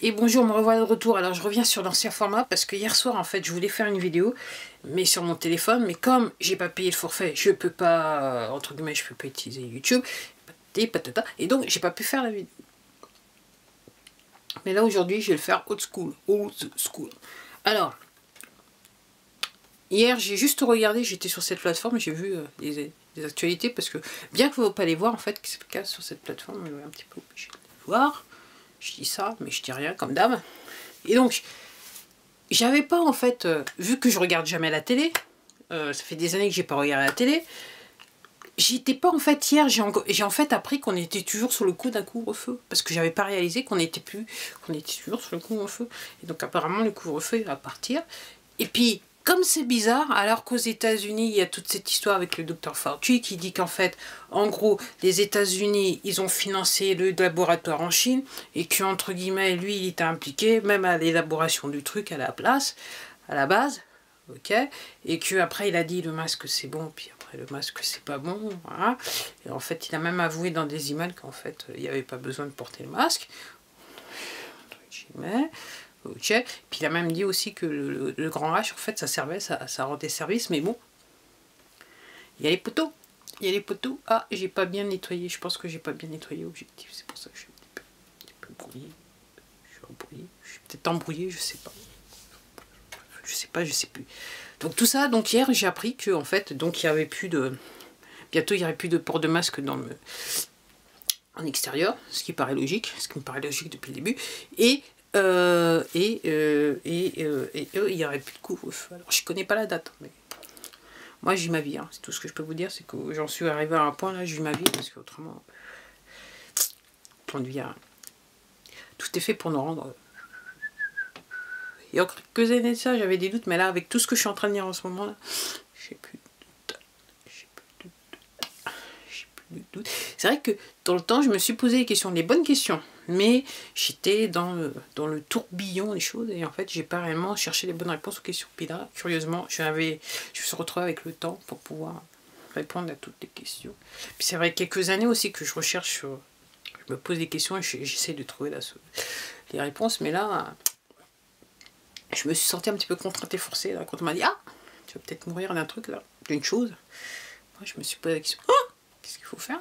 Et bonjour, me revoilà de retour. Alors je reviens sur l'ancien format parce que hier soir en fait je voulais faire une vidéo mais sur mon téléphone, mais comme j'ai pas payé le forfait, je peux pas, entre guillemets, je peux pas utiliser YouTube, et donc j'ai pas pu faire la vidéo. Mais là aujourd'hui je vais le faire old school, Alors, hier j'ai juste regardé, j'étais sur cette plateforme, j'ai vu des actualités parce que bien que vous ne pouvez pas les voir en fait, qui se casse sur cette plateforme, je vais un petit peu obligé de les voir. Je dis ça, mais je dis rien comme d'hab. Et donc, j'avais pas en fait, vu que je regarde jamais la télé, ça fait des années que j'ai pas regardé la télé, j'étais pas en fait hier, j'ai en fait appris qu'on était toujours sur le coup d'un couvre-feu. Parce que j'avais pas réalisé qu'on était toujours sur le couvre-feu. Et donc apparemment le couvre-feu va partir. Et puis, comme c'est bizarre, alors qu'aux États-Unis, il y a toute cette histoire avec le docteur Fauci qui dit qu'en fait, en gros, les États-Unis, ils ont financé le laboratoire en Chine et qu'entre guillemets, lui, il était impliqué, même à l'élaboration du truc à la base, ok, et qu'après, il a dit le masque c'est bon, puis après le masque c'est pas bon, voilà. Et en fait, il a même avoué dans des emails qu'en fait, il n'y avait pas besoin de porter le masque, entre guillemets. Ok. Puis il a même dit aussi que le grand H, en fait, ça servait, ça rendait service, mais bon. Il y a les poteaux. Il y a les poteaux. Ah, j'ai pas bien nettoyé. Je pense que j'ai pas bien nettoyé l'objectif. C'est pour ça que je suis un petit peu brouillé. Je suis embrouillé. Je suis peut-être embrouillé, je sais pas. Je sais plus. Donc tout ça, donc hier, j'ai appris que en fait, donc il y avait plus de. Bientôt, il n'y aurait plus de port de masque en extérieur, ce qui paraît logique, ce qui me paraît logique depuis le début. Et il n'y aurait plus de couvre-feu. Alors je connais pas la date, mais moi j'ai ma vie, hein. C'est tout ce que je peux vous dire, c'est que j'en suis arrivé à un point là, j'ai ma vie, parce qu'autrement, point de vie, hein. Tout est fait pour nous rendre. Il y a quelques années de ça, j'avais des doutes, mais là, avec tout ce que je suis en train de dire en ce moment là, j'ai plus de doute. C'est vrai que dans le temps, je me suis posé des questions, des bonnes questions, mais j'étais dans le tourbillon des choses et en fait, j'ai pas réellement cherché les bonnes réponses aux questions. Puis là, curieusement, je me suis retrouvé avec le temps pour pouvoir répondre à toutes les questions. Puis c'est vrai, quelques années aussi que je recherche, je me pose des questions et j'essaie de trouver les réponses, mais là, je me suis senti un petit peu contrainte et forcée là, quand on m'a dit « Ah, tu vas peut-être mourir d'un truc là, d'une chose ». Moi, je me suis posé la question « Ah, qu'est-ce qu'il faut faire ?»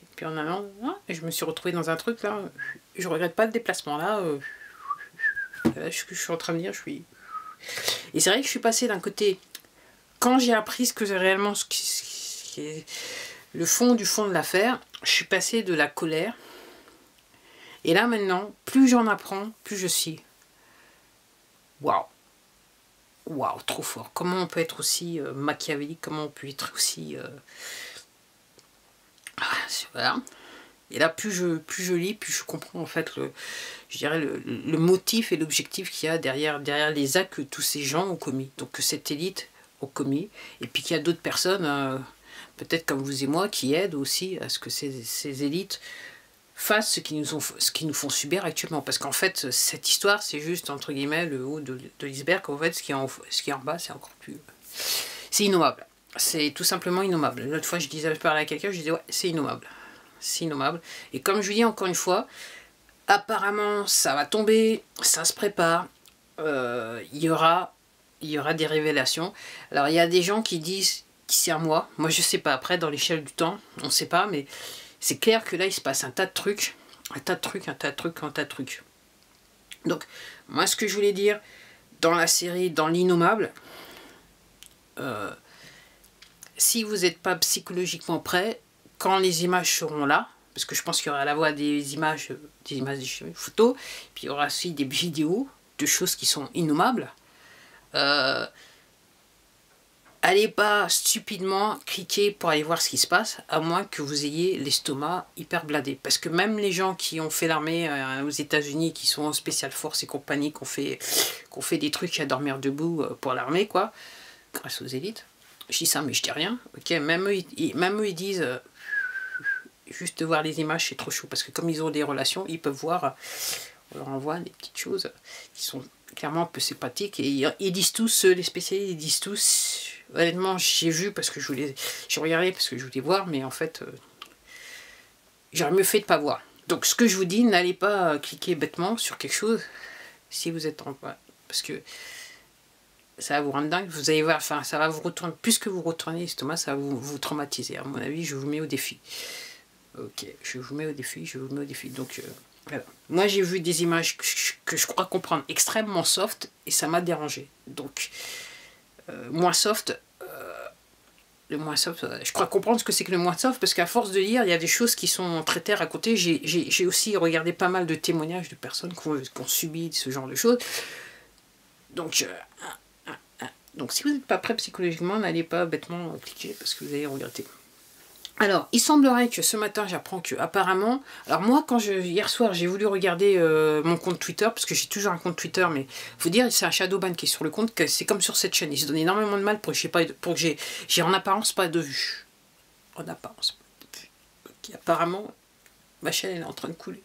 Et puis en allant, je me suis retrouvée dans un truc là, je regrette pas le déplacement là. Là je suis en train de dire, je suis... Et c'est vrai que je suis passée d'un côté, quand j'ai appris ce que c'est réellement, ce qui est le fond du fond de l'affaire, je suis passée de la colère. Et là maintenant, plus j'en apprends, plus je suis... Waouh! Waouh, trop fort. Comment on peut être aussi machiavélique, comment on peut être aussi... Voilà. Et là, plus je lis, plus je comprends en fait je dirais le motif et l'objectif qu'il y a derrière les actes que tous ces gens ont commis. Donc que cette élite ont commis. Et puis qu'il y a d'autres personnes, peut-être comme vous et moi, qui aident aussi à ce que ces élites fassent ce qui nous font subir actuellement. Parce qu'en fait, cette histoire, c'est juste, entre guillemets, le haut de l'iceberg. En fait, ce qui est en bas, c'est encore plus... C'est innommable. C'est tout simplement innommable. L'autre fois, je parlais à quelqu'un, je disais, ouais, c'est innommable. C'est innommable. Et comme je vous dis encore une fois, apparemment, ça va tomber, ça se prépare. Il y aura des révélations. Alors, il y a des gens qui disent qui c'est à moi. Moi, je sais pas. Après, dans l'échelle du temps, on ne sait pas, mais c'est clair que là, il se passe un tas de trucs. Un tas de trucs. Donc, moi, ce que je voulais dire dans la série, dans l'innommable, si vous n'êtes pas psychologiquement prêt, quand les images seront là, parce que je pense qu'il y aura à la fois des images, des photos, puis il y aura aussi des vidéos de choses qui sont innommables, allez pas stupidement cliquer pour aller voir ce qui se passe, à moins que vous ayez l'estomac hyper blindé. Parce que même les gens qui ont fait l'armée aux États-Unis, qui sont en Special Force et compagnie, qui ont fait des trucs à dormir debout pour l'armée, quoi, grâce aux élites, je dis ça mais je dis rien, ok, même eux ils disent juste de voir les images c'est trop chaud, parce que comme ils ont des relations, ils peuvent voir, on leur envoie des petites choses qui sont clairement un peu sympathiques, et ils disent tous, les spécialistes, ils disent tous, honnêtement j'ai vu parce que j'ai regardé parce que je voulais voir, mais en fait j'aurais mieux fait de pas voir. Donc ce que je vous dis, n'allez pas cliquer bêtement sur quelque chose si vous êtes en... Parce que ça va vous rendre dingue, vous allez voir, enfin ça va vous retourner, plus que vous retournez l'estomac, ça va vous traumatiser. À mon avis, je vous mets au défi. Ok, je vous mets au défi, je vous mets au défi. Donc voilà. Moi j'ai vu des images que je crois comprendre extrêmement soft et ça m'a dérangé. Donc moins soft, le moins soft, je crois comprendre ce que c'est que le moins soft parce qu'à force de lire, il y a des choses qui sont très terre à côté. J'ai aussi regardé pas mal de témoignages de personnes qui ont subi ce genre de choses. Donc si vous n'êtes pas prêt psychologiquement, n'allez pas bêtement cliquer parce que vous allez regretter. Alors, il semblerait que ce matin, j'apprends que apparemment, alors moi, hier soir, j'ai voulu regarder mon compte Twitter, parce que j'ai toujours un compte Twitter, mais faut dire, c'est un shadowban qui est sur le compte, que c'est comme sur cette chaîne, il se donne énormément de mal pour que j'ai en apparence pas de vue. En apparence. Okay, apparemment, ma chaîne, elle est en train de couler.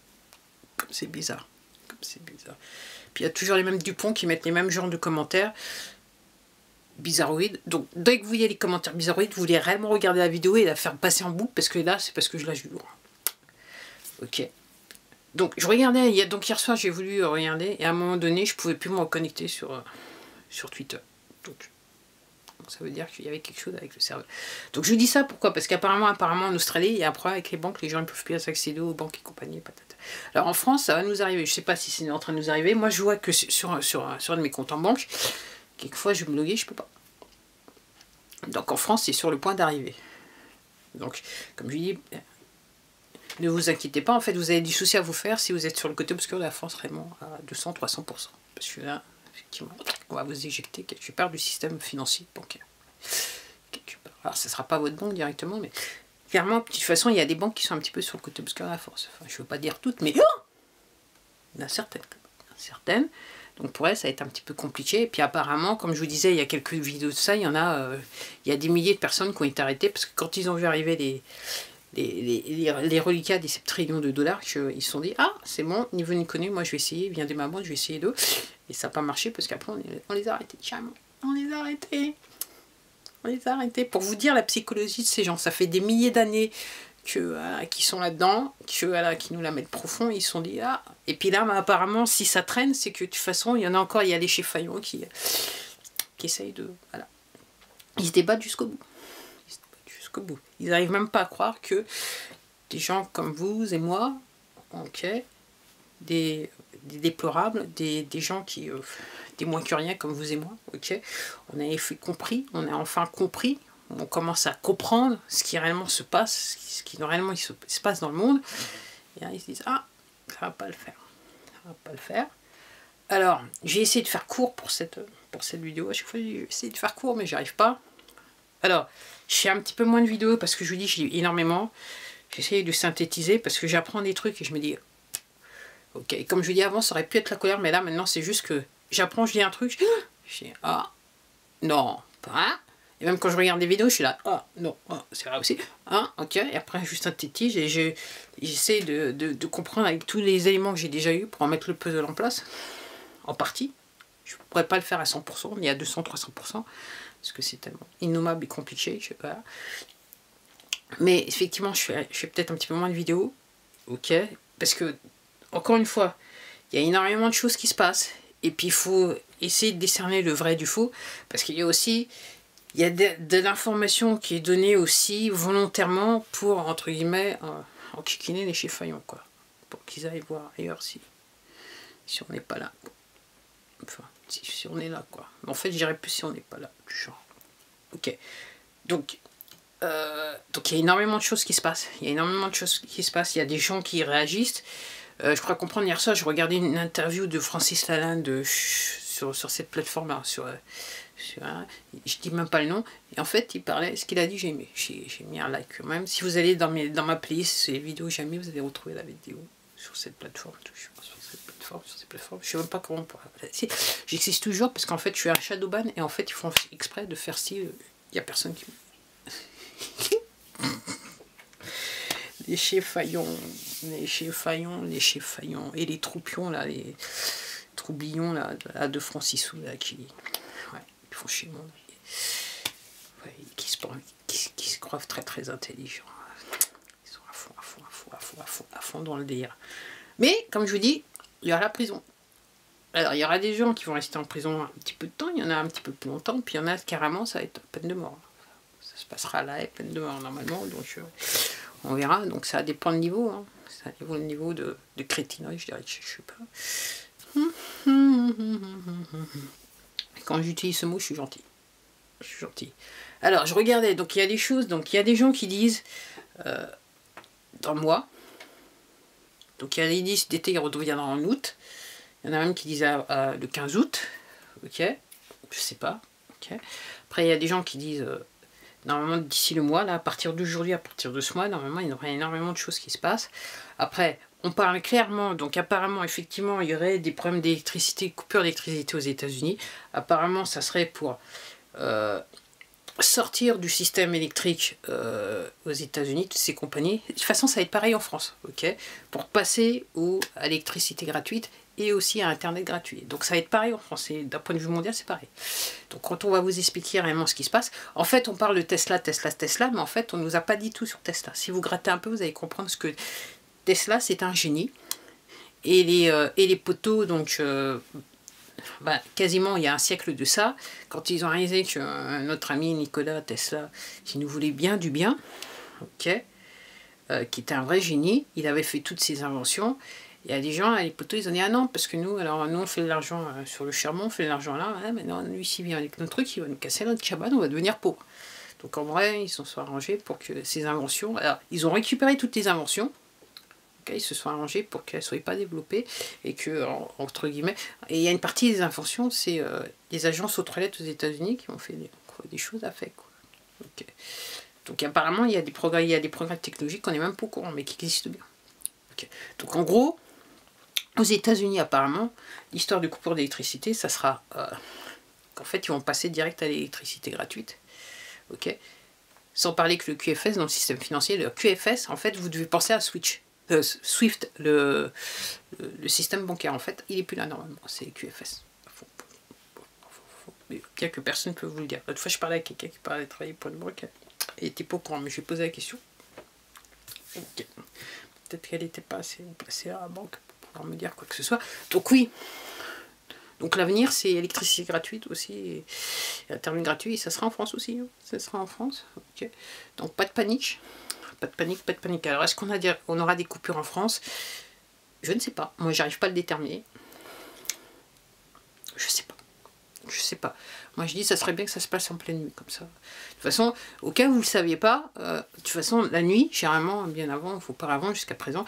Comme c'est bizarre. Comme c'est bizarre. Puis il y a toujours les mêmes Dupont qui mettent les mêmes genres de commentaires. Bizarroïde. Donc dès que vous voyez les commentaires bizarroïdes, vous voulez réellement regarder la vidéo et la faire passer en boucle parce que là c'est parce que je la joue loin. Ok. Donc je regardais, donc hier soir j'ai voulu regarder et à un moment donné je pouvais plus me reconnecter sur Twitter. Donc ça veut dire qu'il y avait quelque chose avec le serveur. Donc je vous dis ça pourquoi? Parce qu'apparemment en Australie il y a un problème avec les banques, les gens ne peuvent plus accéder aux banques et compagnie. Patata. Alors en France ça va nous arriver, je sais pas si c'est en train de nous arriver. Moi je vois que sur un de mes comptes en banque, quelquefois je vais me loguer, je peux pas. Donc en France, c'est sur le point d'arriver. Donc, comme je dis, ne vous inquiétez pas, en fait, vous avez du souci à vous faire si vous êtes sur le côté obscur de la France, vraiment, à 200-300%. Parce que là, effectivement, on va vous éjecter quelque part du système financier bancaire. Alors, ce ne sera pas votre banque directement, mais clairement, de toute façon, il y a des banques qui sont un petit peu sur le côté obscur de la France. Enfin, je ne veux pas dire toutes, mais il y en a certaines. Certaines. Donc pour elle, ça va être un petit peu compliqué. Et puis apparemment, comme je vous disais, il y a quelques vidéos de ça, il y a des milliers de personnes qui ont été arrêtées parce que quand ils ont vu arriver les reliquats des septrillions de dollars, ils se sont dit « Ah, c'est bon, niveau ni connu, moi je vais essayer, viens des mamans, je vais essayer d'eux. » Et ça n'a pas marché parce qu'après, on les a arrêtés. On les a arrêtés. On les a arrêtés. Pour vous dire la psychologie de ces gens, ça fait des milliers d'années qui sont là-dedans, qui nous la mettent profond, ils se sont dit ah. Et puis là, apparemment, si ça traîne, c'est que de toute façon, il y en a encore, il y a les chez Fayon qui essayent de. Voilà. Ils se débattent jusqu'au bout. Ils n'arrivent même pas à croire que des gens comme vous et moi, ok, des déplorables, des gens qui. Des moins que rien comme vous et moi, ok, on a enfin compris. On commence à comprendre ce qui réellement se passe, ce qui réellement se passe dans le monde. Et là, ils se disent, ah, ça va pas le faire. Ça va pas le faire. Alors, j'ai essayé de faire court pour cette vidéo. À chaque fois, j'ai essayé de faire court, mais j'y arrive pas. Alors, je fais un petit peu moins de vidéos parce que je vous dis, j'ai énormément. J'essaie de synthétiser parce que j'apprends des trucs et je me dis, ok, comme je vous dis avant, ça aurait pu être la colère, mais là, maintenant, c'est juste que j'apprends, je dis un truc, je dis, ah, non, pas. Et même quand je regarde des vidéos, je suis là, ah non, ah, c'est vrai aussi, ah ok, et après je synthétise et j'essaie de comprendre avec tous les éléments que j'ai déjà eu pour en mettre le puzzle en place, en partie. Je ne pourrais pas le faire à 100%, mais à 200-300%, parce que c'est tellement innommable et compliqué, voilà. Mais effectivement, je fais peut-être un petit peu moins de vidéos, ok, parce que, encore une fois, il y a énormément de choses qui se passent, et puis il faut essayer de décerner le vrai du faux, parce qu'il y a aussi... Il y a de l'information qui est donnée aussi volontairement pour, entre guillemets, enquiquiner les chez Fayon, quoi. Pour qu'ils aillent voir ailleurs si on n'est pas là. Enfin, si on est là, quoi. En fait, je dirais plus si on n'est pas là, du genre. Ok. Donc il y a énormément de choses qui se passent. Il y a énormément de choses qui se passent. Il y a des gens qui réagissent. Je crois comprendre, hier soir, je regardais une interview de Francis Lalanne sur cette plateforme-là, je dis même pas le nom, et en fait il parlait, ce qu'il a dit, j'ai mis un like quand même. Si vous allez dans ma playlist, ces vidéos jamais, vous allez retrouver la vidéo sur cette plateforme, sur ces plateformes, je sais même pas comment on pourrait... Si, j'existe toujours parce qu'en fait je suis un shadowban et en fait ils font exprès de faire style, il y a personne qui... les chez Fayon, et les troupions là, les troublions là de Francisou là qui font chez moi, ouais, qui se croient très très intelligents. Ils sont à fond. fond dans le délire. Mais, comme je vous dis, il y aura la prison. Alors, il y aura des gens qui vont rester en prison un petit peu de temps, il y en a un petit peu plus longtemps, puis il y en a carrément, ça va être peine de mort. Ça se passera là, et peine de mort normalement, donc on verra. Donc ça dépend du niveau, hein. Ça dépend du niveau de crétinerie, je dirais, je sais pas. Quand j'utilise ce mot, je suis gentil. Je suis gentil. Alors, je regardais, donc il y a des choses, donc il y a des gens qui disent, dans le mois, donc il y a des disent d'été, il reviendra en août. Il y en a même qui disent le 15 août, ok, je sais pas, ok. Après, il y a des gens qui disent, normalement, d'ici le mois, là, à partir d'aujourd'hui, à partir de ce mois, normalement, il y aurait énormément de choses qui se passent. Après, on parle clairement, donc apparemment, effectivement, il y aurait des problèmes d'électricité, coupure d'électricité aux États-Unis. Apparemment, ça serait pour sortir du système électrique aux États-Unis, toutes ces compagnies. De toute façon, ça va être pareil en France, ok, pour passer à l'électricité gratuite et aussi à Internet gratuit. Donc ça va être pareil en France, d'un point de vue mondial, c'est pareil. Donc quand on va vous expliquer réellement ce qui se passe, en fait, on parle de Tesla, mais en fait, on ne nous a pas dit tout sur Tesla. Si vous grattez un peu, vous allez comprendre ce que Tesla, c'est un génie. Et les poteaux, donc... quasiment il y a un siècle de ça, quand ils ont réalisé que notre ami Nikola Tesla, qui nous voulait bien du bien, ok, qui était un vrai génie, il avait fait toutes ses inventions. Il y a des gens, les poteaux, ils ont dit ah non, parce que nous, alors nous on fait de l'argent sur le charbon, on fait de l'argent là, ouais, mais non, lui s'il vient avec notre truc, il va nous casser notre cabane, on va devenir pauvre. Donc en vrai, ils se sont arrangés pour que ces inventions, alors ils ont récupéré toutes les inventions. Ils se sont arrangés pour qu'elles ne soient pas développées et que, entre guillemets, et il y a une partie des inventions, c'est les agences aux toilettes aux États-Unis qui ont fait des choses à faire. Quoi. Okay. Donc apparemment, il y a des progrès technologiques qu'on n'est même pas au courant, mais qui existent bien. Okay. Donc en gros, aux États-Unis, apparemment, l'histoire de coupure d'électricité, ça sera qu'en fait, ils vont passer direct à l'électricité gratuite. Ok. Sans parler que le QFS, dans le système financier, le QFS, en fait, vous devez penser à Swift, le système bancaire, en fait, il n'est plus là normalement, c'est QFS. Bien que personne ne peut vous le dire. L'autre fois, je parlais à quelqu'un qui parlait de travailler pour une banque, et était pas au courant, mais je lui ai posé la question. Okay. Peut-être qu'elle n'était pas assez placée à la banque pour pouvoir me dire quoi que ce soit. Donc oui, donc l'avenir, c'est électricité gratuite aussi, et Internet gratuit, et ça sera en France aussi, hein. Ça sera en France, ok. Donc pas de panique. Pas de panique, pas de panique. Alors, est-ce qu'on aura des coupures en France? Je ne sais pas. Moi, j'arrive pas à le déterminer. Je sais pas. Je sais pas. Moi, je dis, ça serait bien que ça se passe en pleine nuit, comme ça. De toute façon, au cas où vous ne le saviez pas, de toute façon, la nuit, généralement, bien avant, auparavant, jusqu'à présent,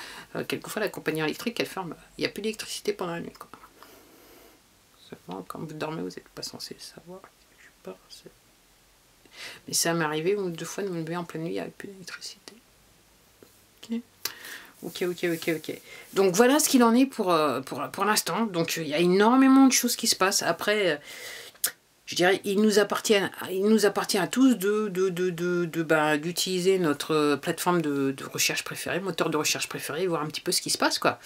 quelquefois, la compagnie électrique, elle ferme. Il n'y a plus d'électricité pendant la nuit, quoi. Seulement, quand vous dormez, vous n'êtes pas censé le savoir. Je sais pas. Mais ça m'est arrivé 1 ou 2 fois de me lever en pleine nuit, il n'y avait plus d'électricité. Ok. Donc voilà ce qu'il en est pour l'instant. Donc il y a énormément de choses qui se passent. Après, je dirais, il nous appartient à tous d'utiliser notre plateforme de recherche préférée, moteur de recherche préféré, voir un petit peu ce qui se passe, quoi.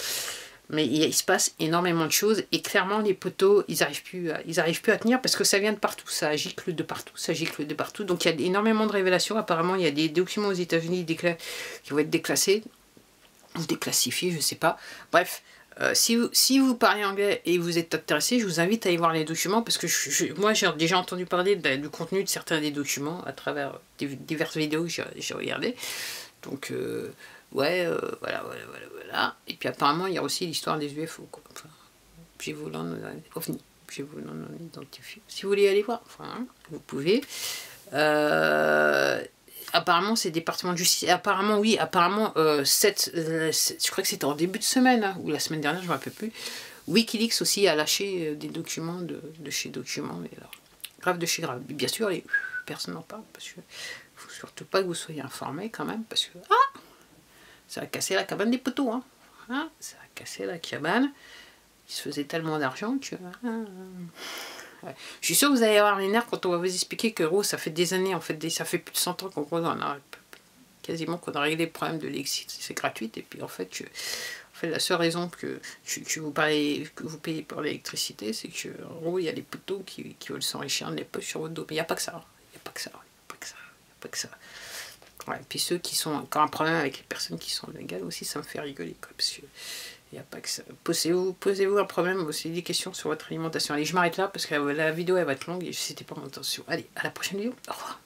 Mais il se passe énormément de choses et clairement les poteaux, ils arrivent plus à tenir parce que ça vient de partout, ça gicle de partout, Donc il y a énormément de révélations. Apparemment, il y a des documents aux États-Unis qui vont être déclassés ou déclassifiés, je sais pas. Bref, si vous parlez anglais et vous êtes intéressé, je vous invite à aller voir les documents parce que moi j'ai déjà entendu parler du contenu de certains des documents à travers diverses vidéos que j'ai regardées. Donc ouais, voilà. Et puis apparemment, il y a aussi l'histoire des UFO, quoi. Enfin, objet volant non identifié. Si vous voulez aller voir, enfin, vous pouvez. Apparemment, c'est le département de justice. Apparemment, oui, apparemment, je crois que c'était en début de semaine, hein, ou la semaine dernière, je ne me rappelle plus. Wikileaks aussi a lâché des documents de chez Documents, mais alors, grave de chez grave. Bien sûr, personne n'en parle, parce que faut surtout pas que vous soyez informés quand même, parce que ça a cassé la cabane des poteaux, hein. Ça a cassé la cabane. Il se faisait tellement d'argent que... Ouais. Je suis sûre que vous allez avoir les nerfs quand on va vous expliquer que gros, ça fait des années, en fait, ça fait plus de 100 ans qu'on a quasiment qu'on a réglé le problème de l'électricité gratuite, et puis en fait, la seule raison que vous payez pour l'électricité, c'est que en gros, il y a les poteaux qui veulent s'enrichir de les poches sur votre dos. Mais il n'y a pas que ça. Il n'y a pas que ça. Ouais, et puis ceux qui ont un problème avec les personnes qui sont véganes aussi, ça me fait rigoler, quoi, parce que il n'y a pas que ça. Posez-vous un problème, aussi des questions sur votre alimentation. Allez, je m'arrête là parce que la vidéo elle va être longue et c'était pas mon intention. Allez, à la prochaine vidéo. Au revoir.